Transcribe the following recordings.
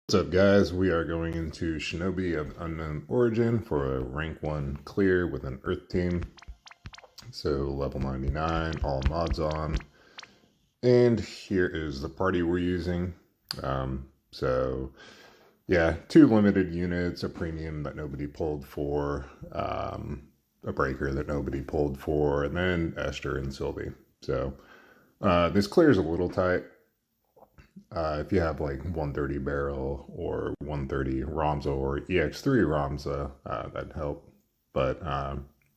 What's up, guys? We are going into Shinobi of Unknown Origin for a rank 1 clear with an Earth team. So level 99, all mods on. And here is the party we're using. So yeah, 2 limited units, a premium that nobody pulled for, a breaker that nobody pulled for, and then Esther and Sylvie. So this clear is a little tight. If you have like 130 barrel or 130 Ramza or EX3 Ramza, that'd help. But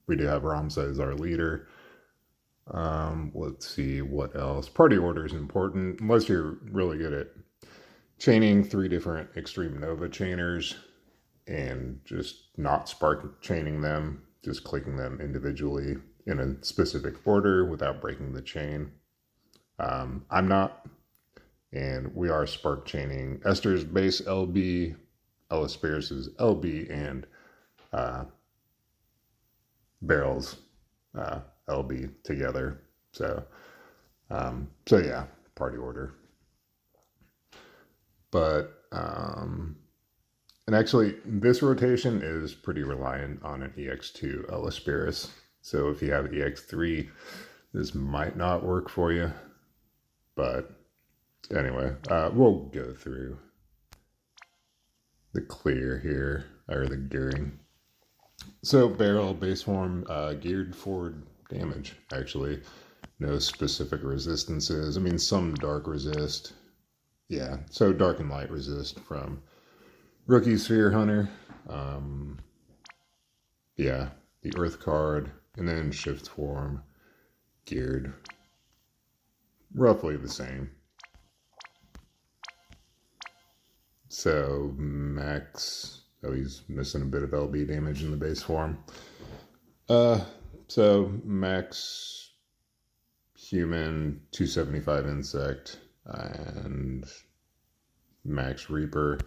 we do have Ramza as our leader. Let's see what else. Party order is important unless you're really good at chaining 3 different Extreme Nova chainers and just not spark chaining them, just clicking them individually in a specific order without breaking the chain. I'm not. And we are spark chaining Esther's base LB, Ella Spears' LB, and Barrel's LB together. So yeah, party order. But, and actually, this rotation is pretty reliant on an EX2 Ella Spears. So if you have EX3, this might not work for you. But anyway, we'll go through the clear here, or the gearing. So barrel base form, geared for damage, actually. No specific resistances. I mean, some dark resist. Yeah, so dark and light resist from Rookie Sphere Hunter. Yeah, the Earth card, and then shift form, geared. Roughly the same. So max, oh, he's missing a bit of LB damage in the base form. So max human, 275 insect, and max reaper.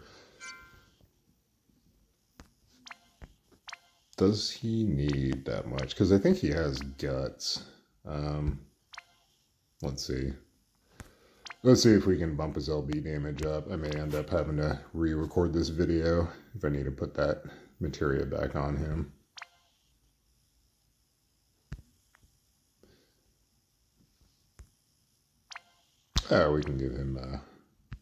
Does he need that much? Because I think he has guts. Let's see. Let's see if we can bump his LB damage up. I may end up having to re-record this video if I need to put that materia back on him. We can give him,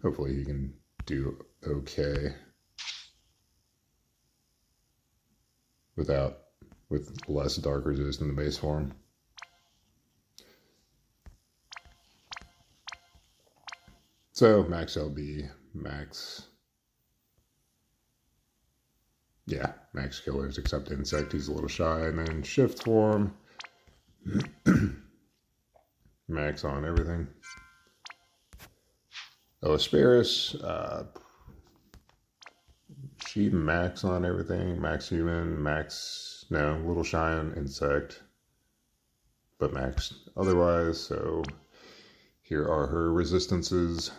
hopefully he can do okay with less dark resist in the base form. So max LB, max, yeah, max killers except insect, he's a little shy, and then shift form, max on everything. Elasperis, she max on everything, max human, max, no, little shy on insect, but max otherwise. So here are her resistances.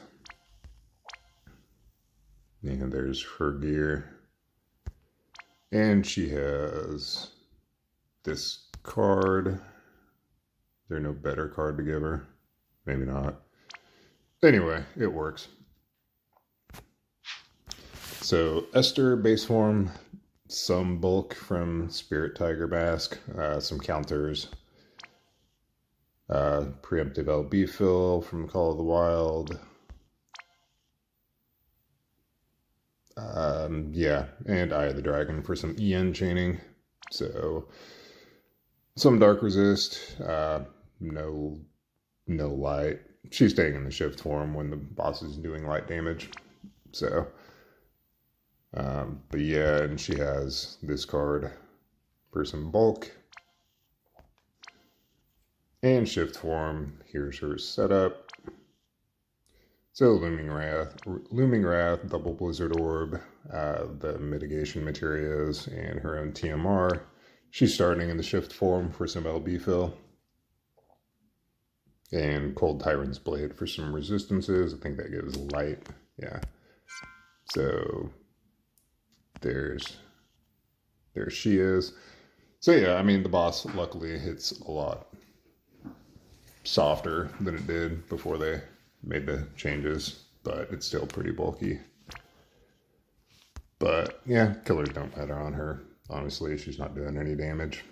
And there's her gear. And she has this card. Is there no better card to give her? Maybe not. Anyway, it works. So Esther base form, some bulk from Spirit Tiger Basque, some counters. Preemptive LB fill from Call of the Wild. Yeah, and Eye of the Dragon for some EN chaining. So some dark resist, no light. She's staying in the shift form when the boss is doing light damage. So, but yeah, and she has this card for some bulk. And shift form, here's her setup. So Looming Wrath, Double Blizzard Orb, the mitigation materials, and her own TMR. She's starting in the shift form for some LB fill. And Cold Tyrant's Blade for some resistances. I think that gives light. Yeah. So there she is. So yeah, I mean, the boss luckily hits a lot softer than it did before they made the changes, but it's still pretty bulky. But yeah, killers don't matter on her. Honestly, she's not doing any damage.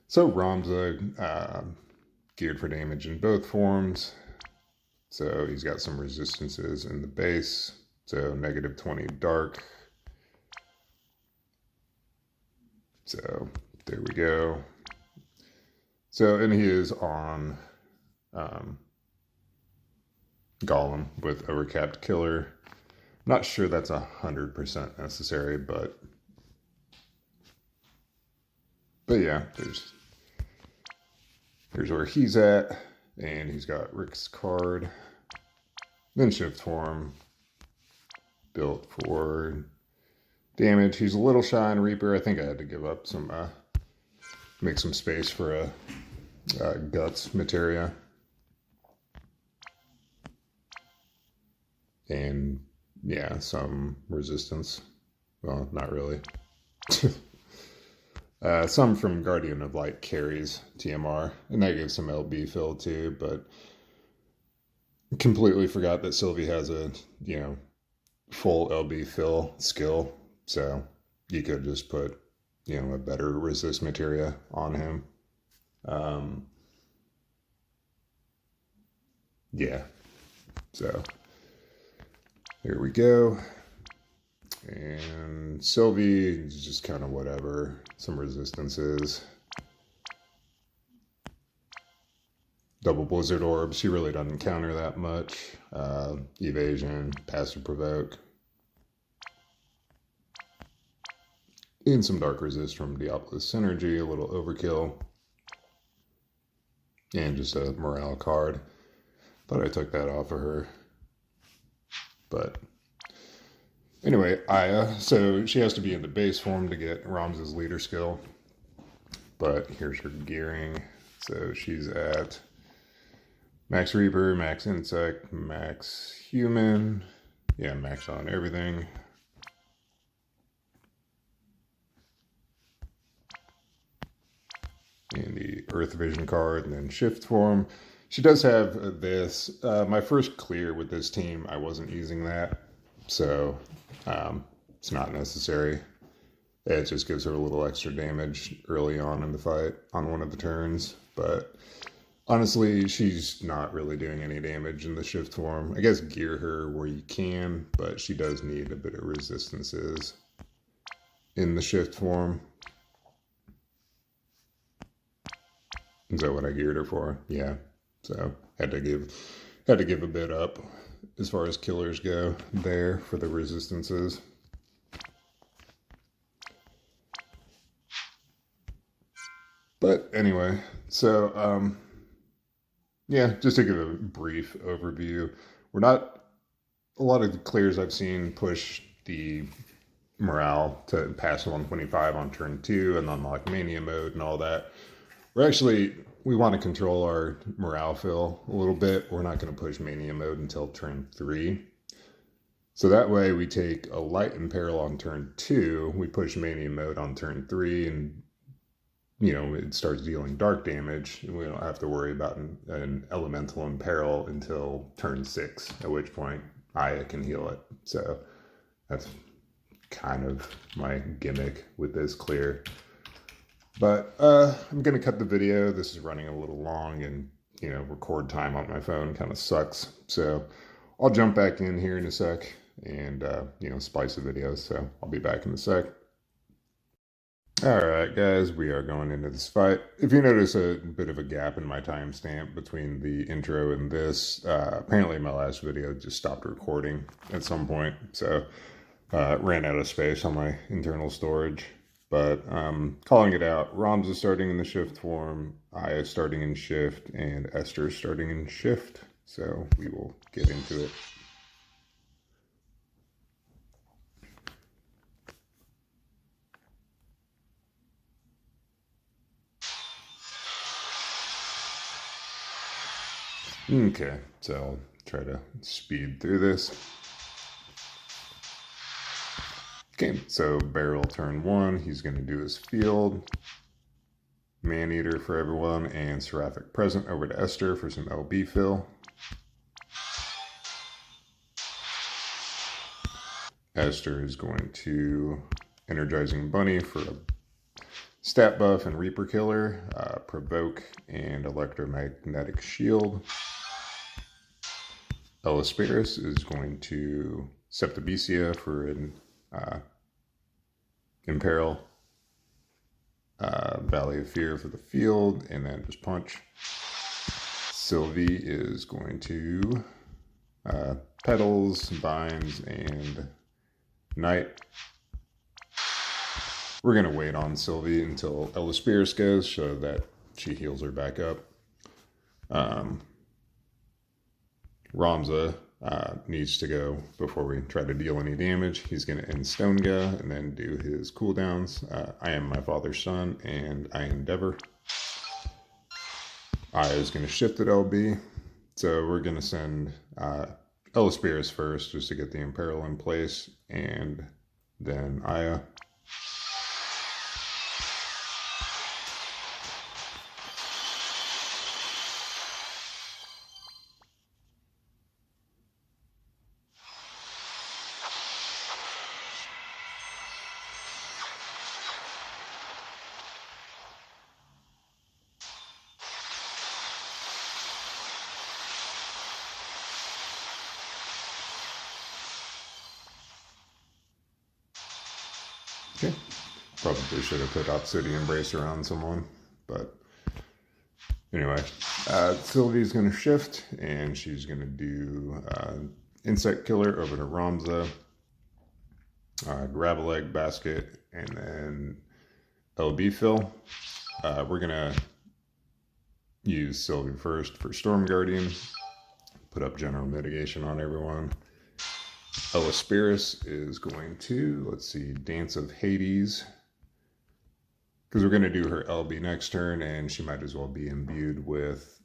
So Ramza, geared for damage in both forms. So he's got some resistances in the base. So negative 20 dark. So there we go. So, and he is on Golem with overcapped killer. Not sure that's 100% necessary, but yeah, here's where he's at, and he's got Rick's card. Then shift form, built for damage. He's a little shy on Reaper. I think I had to give up some, make some space for a guts materia. And yeah, some resistance. Well, not really. Some from Guardian of Light carries TMR, and that gives some LB fill too, but completely forgot that Sylvie has a, full LB fill skill, so you could just put, a better resist materia on him. Yeah, so here we go. And Sylvie is just kind of whatever. Some resistances. Double Blizzard Orb. She really doesn't counter that much. Evasion, Passive Provoke. And some Dark Resist from Diablo's Synergy. A little overkill. And just a morale card. But I took that off of her. But anyway, Aya, so she has to be in the base form to get Ramza's leader skill. But here's her gearing. So she's at Max Reaper, Max Insect, Max Human. Yeah, max on everything. And the Earth Vision card, and then shift form. She does have this. My first clear with this team, I wasn't using that. So it's not necessary. It just gives her a little extra damage early on in the fight on one of the turns. But honestly, she's not really doing any damage in the shift form. I guess gear her where you can, but she does need a bit of resistances in the shift form. Is that what I geared her for? Yeah. So had to give a bit up as far as killers go there for the resistances. But anyway, so yeah, just to give a brief overview, a lot of the clears I've seen push the morale to pass 125 on turn 2 and unlock mania mode and all that. We want to control our morale fill a little bit. We're not going to push mania mode until turn 3. So that way we take a light imperil on turn 2, we push mania mode on turn 3, and it starts dealing dark damage. We don't have to worry about an elemental imperil until turn 6, at which point Aya can heal it. So that's kind of my gimmick with this clear. But I'm going to cut the video. This is running a little long, and, record time on my phone kind of sucks. So I'll jump back in here in a sec and, splice the video. So I'll be back in a sec. Alright guys, we are going into this fight. If you notice a bit of a gap in my timestamp between the intro and this, apparently my last video just stopped recording at some point. So ran out of space on my internal storage. But calling it out, Ramza starting in the shift form, Aya starting in shift, and Esther starting in shift. So we will get into it. Okay, so I'll try to speed through this. Okay, so Barrel turn 1, he's going to do his field. Maneater for everyone, and Seraphic Present over to Esther for some LB fill. Esther is going to Energizing Bunny for a stat buff and Reaper Killer, Provoke and Electromagnetic Shield. Ellisperis is going to Septibecia for an Imperil, Valley of Fear for the field, and then just punch. Sylvie is going to Petals, Binds, and Night. We're going to wait on Sylvie until Ellisperis goes so that she heals her back up. Ramza needs to go before we try to deal any damage. He's going to end Stonega and then do his cooldowns. I am my father's son, and I endeavor. Aya is going to shift at LB. So we're going to send Ellisperis first just to get the Imperil in place, and then Aya. Okay, probably should have put Obsidian Bracer on someone, but anyway, Sylvie's going to shift, and she's going to do Insect Killer over to Ramza, Gravel Egg Basket, and then LB Fill. We're going to use Sylvie first for Storm Guardian, put up General Mitigation on everyone. Ellisperis is going to, let's see, Dance of Hades, because we're going to do her LB next turn, and she might as well be imbued with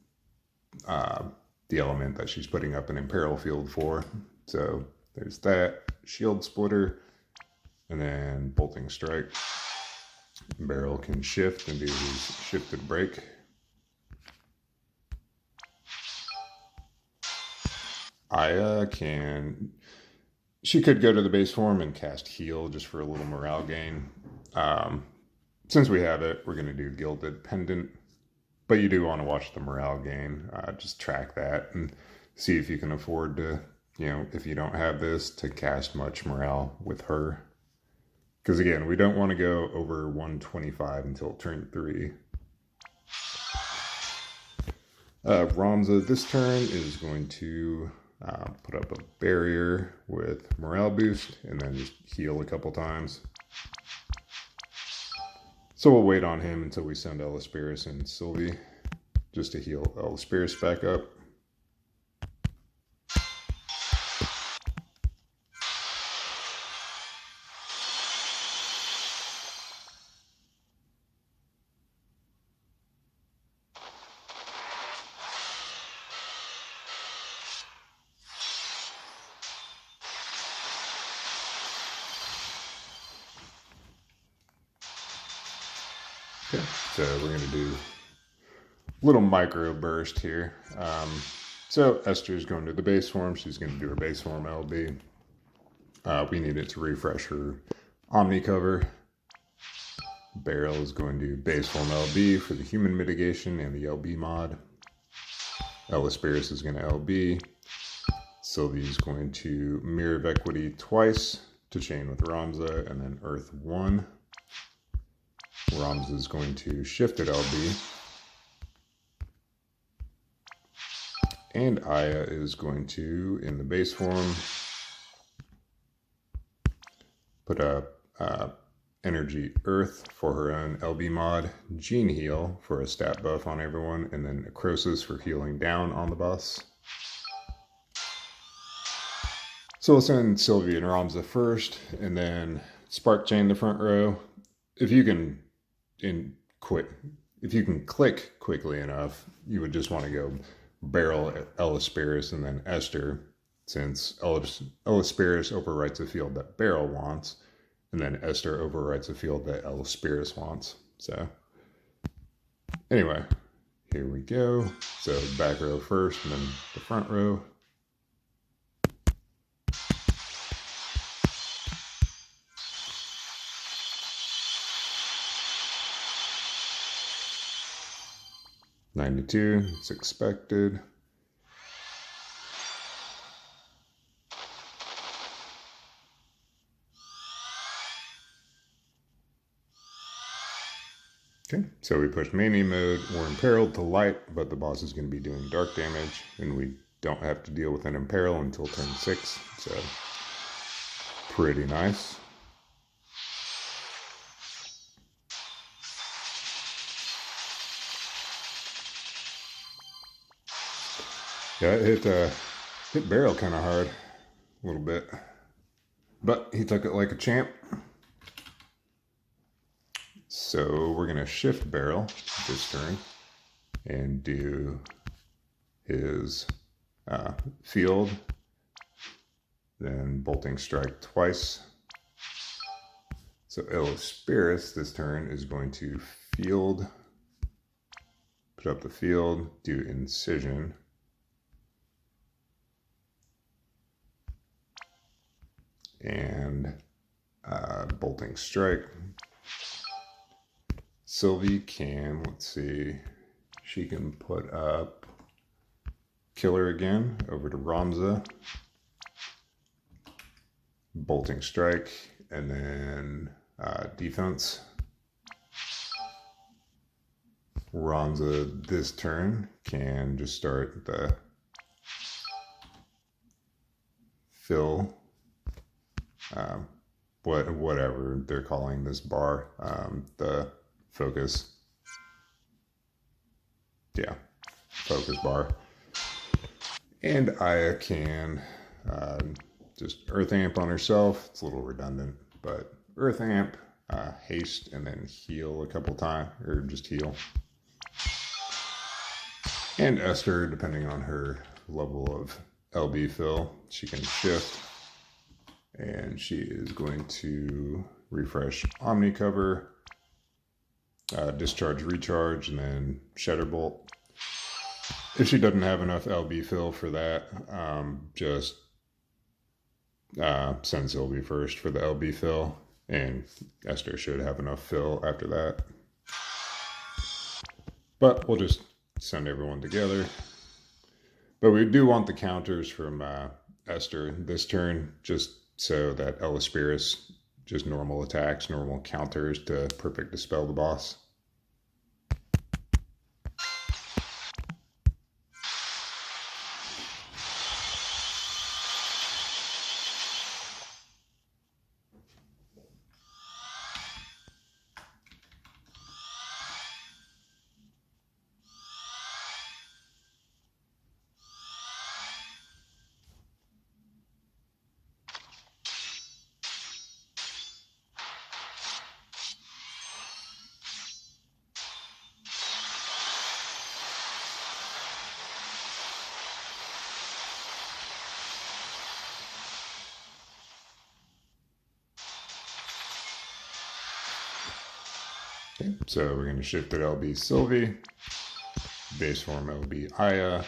the element that she's putting up an Imperil field for. So there's that. Shield Splitter, and then Bolting Strike. Barrel can shift and do his Shifted Break. Aya can... She could go to the base form and cast Heal just for a little morale gain. Since we have it, we're going to do Gilded Pendant. But you do want to watch the morale gain. Just track that and see if you can afford to, if you don't have this, to cast much morale with her. Because again, we don't want to go over 125 until turn 3. Ramza this turn is going to... put up a barrier with morale boost and then just heal a couple times. So we'll wait on him until we send Ellisperis and Sylvie just to heal Ellisperis back up. Okay, so we're going to do a little micro burst here. So Esther's going to the base form. She's going to do her base form LB. We need it to refresh her Omni cover. Barrel is going to base form LB for the human mitigation and the LB mod. Ellisperis is going to LB. Sylvie's going to Mirror of Equity twice to chain with Ramza, and then Earth 1. Ramza is going to shift at LB. And Aya is going to, in the base form, put up Energy Earth for her own LB mod, Gene Heal for a stat buff on everyone, and then Necrosis for healing down on the boss. So we'll send Sylvie and Ramza first, and then Spark Chain the front row. If you can click quickly enough, you would just want to go Barrel Ellisperis and then Esther, since Ellisperis overwrites a field that Barrel wants, and then Esther overwrites a field that Ellisperis wants. So anyway, here we go. So back row first, and then the front row. 92, it's expected. Okay, so we push mania mode. We're imperiled to light, but the boss is going to be doing dark damage, and we don't have to deal with an imperil until turn 6, so pretty nice. Yeah, it hit barrel kind of hard, a little bit, but he took it like a champ. So we're going to shift barrel this turn and do his field, then bolting strike twice. So Elspirus this turn is going to field, put up the field, do incision, and bolting strike. Sylvie can, let's see, she can put up killer again over to Ramza, bolting strike, and then defense. Ramza this turn can just start the fill, whatever they're calling this bar, the focus, yeah, focus bar. And Aya can just Earth Amp on herself. It's a little redundant, but Earth Amp, haste, and then heal a couple times, or just heal. And Esther, depending on her level of LB fill, she can shift, and she is going to refresh Omni Cover, discharge, recharge, and then Shatter Bolt. If she doesn't have enough LB fill for that, just send Sylvie first for the LB fill, and Esther should have enough fill after that. But we'll just send everyone together. But we do want the counters from Esther this turn, just so that Elspirus just normal attacks, normal counters to perfect dispel the boss. Okay, so we're going to shift it LB Sylvie, base form LB Aya,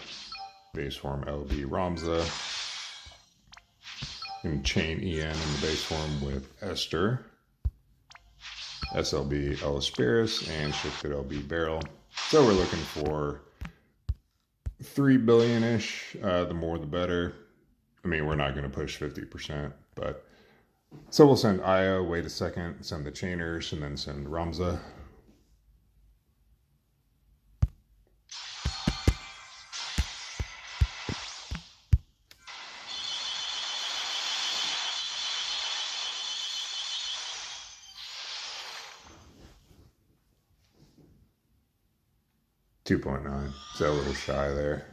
base form LB Ramza, and chain EN in the base form with Esther, SLB Elspirus, and shifted LB Barrel. So we're looking for 3 billion-ish, the more the better. I mean, we're not going to push 50%, but so we'll send Aya, wait a second, send the chainers, and then send Ramza. $2.9, so a little shy there.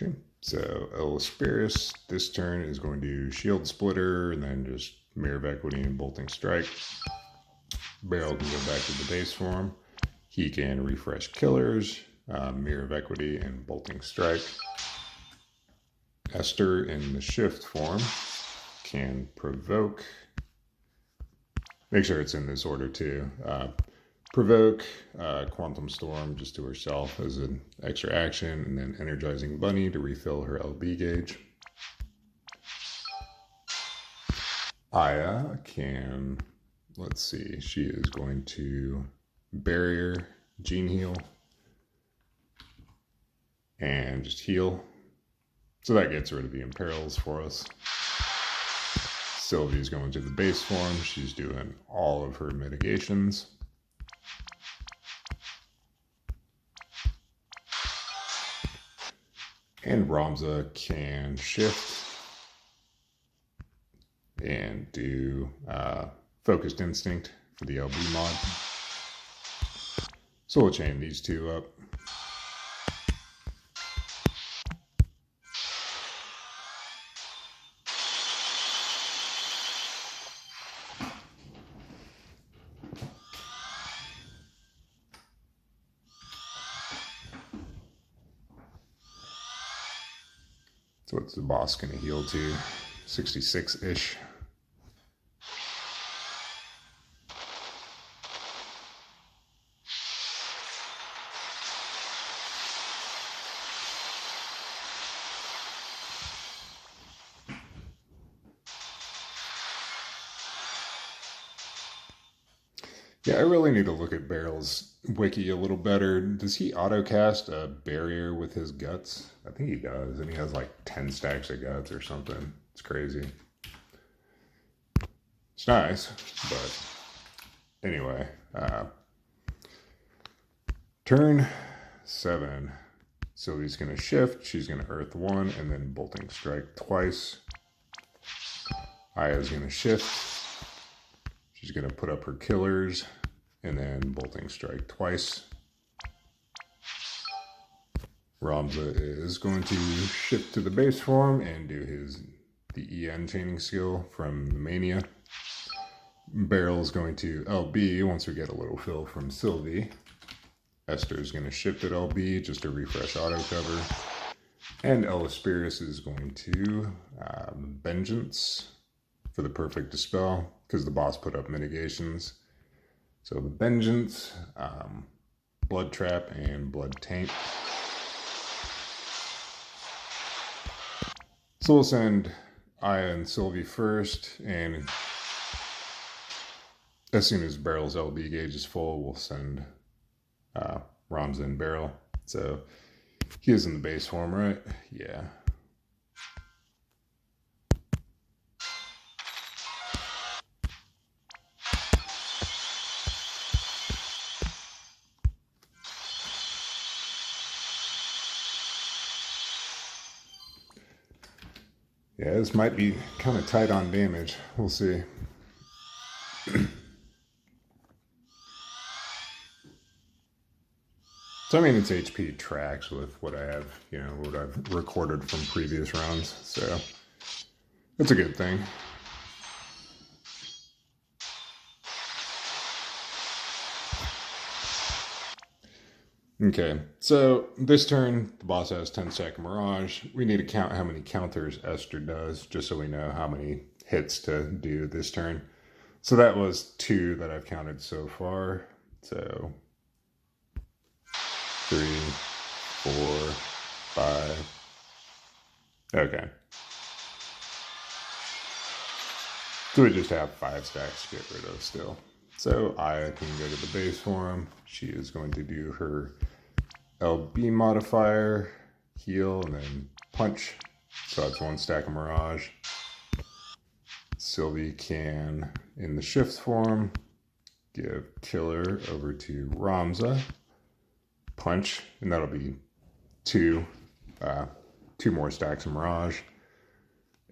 Okay, so Elspirus this turn is going to Shield Splitter and then just Mirror of Equity and Bolting Strike. Barrel can go back to the base form. He can refresh Killers, Mirror of Equity, and Bolting Strike. Esther in the shift form can provoke make sure it's in this order too. Provoke, Quantum Storm just to herself as an extra action, and then Energizing Bunny to refill her LB gauge. Aya can, let's see, she is going to Barrier, Gene Heal, and just heal. So that gets rid of the imperils for us. Sylvie's going to the base form. She's doing all of her mitigations. And Ramza can shift and do Focused Instinct for the LB mod. So we'll chain these two up. So what's the boss going to heal to? 66-ish. Yeah, I really need to look at Barrel's wiki a little better. Does he autocast a barrier with his guts? I think he does, and he has like 10 stacks of guts or something. It's crazy. It's nice, but anyway. Turn 7. Sylvie's going to shift. She's going to Earth 1 and then Bolting Strike twice. Aya's going to shift. She's going to put up her killers and then Bolting Strike twice. Ramza is going to shift to the base form and do the EN chaining skill from Mania. Barrel is going to LB once we get a little fill from Sylvie. Esther is going to shift at LB just to refresh auto cover. And Elisperis is going to Vengeance for the perfect dispel because the boss put up mitigations. So the Vengeance, Blood Trap, and Blood Taint. So we'll send Aya and Sylvie first, and as soon as Barrel's LB gauge is full, we'll send Ramza and Barrel. So he is in the base form, right? Yeah. Yeah, this might be kind of tight on damage. We'll see. So, I mean, it's HP tracks with what I have, what I've recorded from previous rounds. So, it's a good thing. Okay, so this turn, the boss has 10 stack Mirage. We need to count how many counters Esther does, just so we know how many hits to do this turn. So that was 2 that I've counted so far. So 3, 4, 5. Okay. So we just have 5 stacks to get rid of still. So Aya can go to the base form. She is going to do her LB modifier, heal, and then punch. So that's 1 stack of Mirage. Sylvie can, in the shift form, give killer over to Ramza, punch, and that'll be 2 more stacks of Mirage.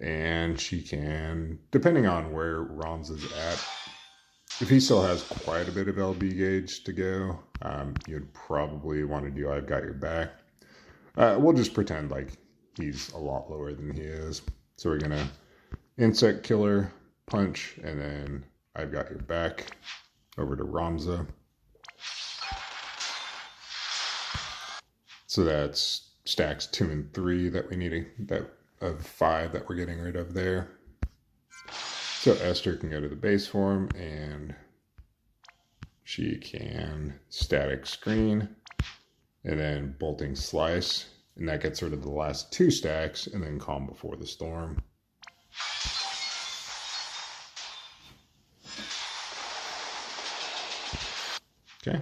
And she can, depending on where Ramza's at, if he still has quite a bit of LB gauge to go, you'd probably want to do I've Got Your Back. We'll just pretend like he's a lot lower than he is. So we're going to Insect Killer, punch, and then I've Got Your Back over to Ramza. So that's stacks 2 and 3 that we need, of 5 that we're getting rid of there. So Esther can go to the base form and she can static screen and then bolting slice. And that gets rid of the last 2 stacks and then calm before the storm. Okay,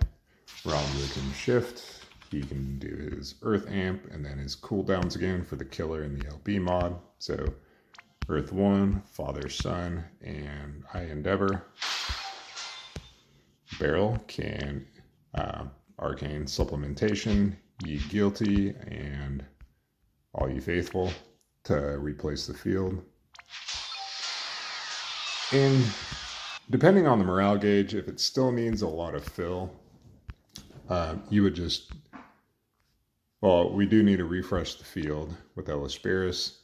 Ramza can shift. He can do his Earth Amp and then his cooldowns again for the killer and the LB mod. So Earth 1, Father, Son, and I Endeavor. Barrel can Arcane Supplementation, Ye Guilty, and All Ye Faithful to replace the field. And depending on the morale gauge, if it still needs a lot of fill, you would just, well, we do need to refresh the field with Elisperis,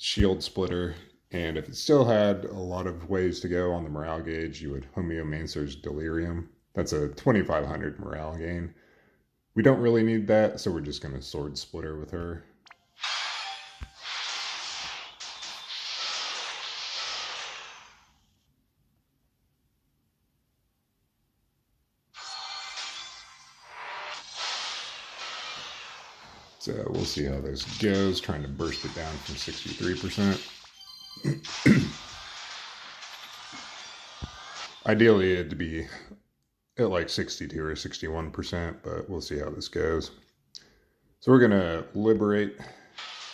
Shield Splitter, and if it still had a lot of ways to go on the morale gauge, you would Homeomancer's Delirium. That's a 2500 morale gain. We don't really need that, so we're just going to Sword Splitter with her. So we'll see how this goes, trying to burst it down from 63%. Ideally, it'd be at like 62 or 61%, but we'll see how this goes. So we're going to liberate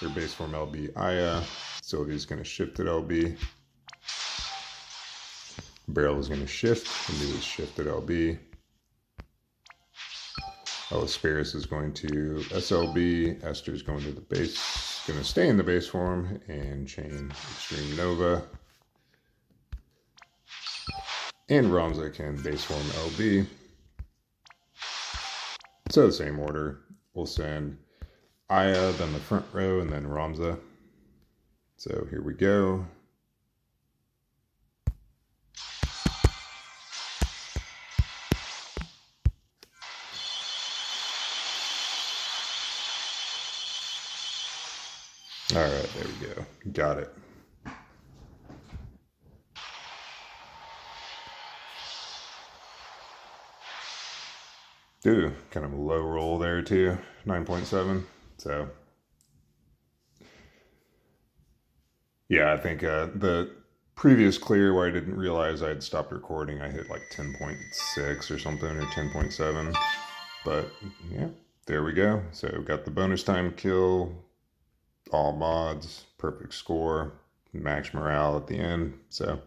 their base form LB Aya. Sylvia's going to shift at LB. Barrel is going to shift and do his shift at LB. Elisperis is going to SLB. Esther's going to the base, going to stay in the base form and chain Extreme Nova. And Ramza can base form LB. So the same order. We'll send Aya, then the front row, and then Ramza. So here we go. All right, there we go. Got it. Ooh, kind of a low roll there too, 9.7. So yeah, I think the previous clear where I didn't realize I had stopped recording, I hit like 10.6 or something, or 10.7. But yeah, there we go. So got the bonus time kill, all mods, perfect score, max morale at the end. So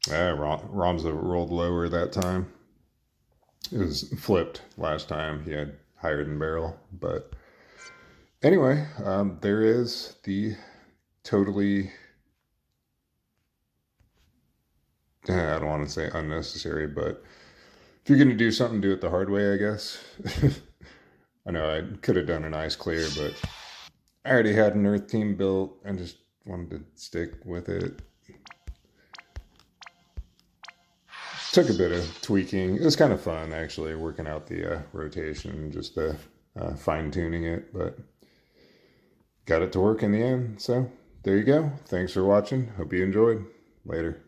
Ramza rolled lower that time. It was flipped last time. He had higher than Barrel. But anyway, there is the totally, I don't want to say unnecessary, but if you're going to do something, do it the hard way, I guess. I know I could have done an ice clear, but I already had an Earth team built and just wanted to stick with it. Took a bit of tweaking. It was kind of fun, actually, working out the rotation, just fine-tuning it, but got it to work in the end. So there you go. Thanks for watching. Hope you enjoyed. Later.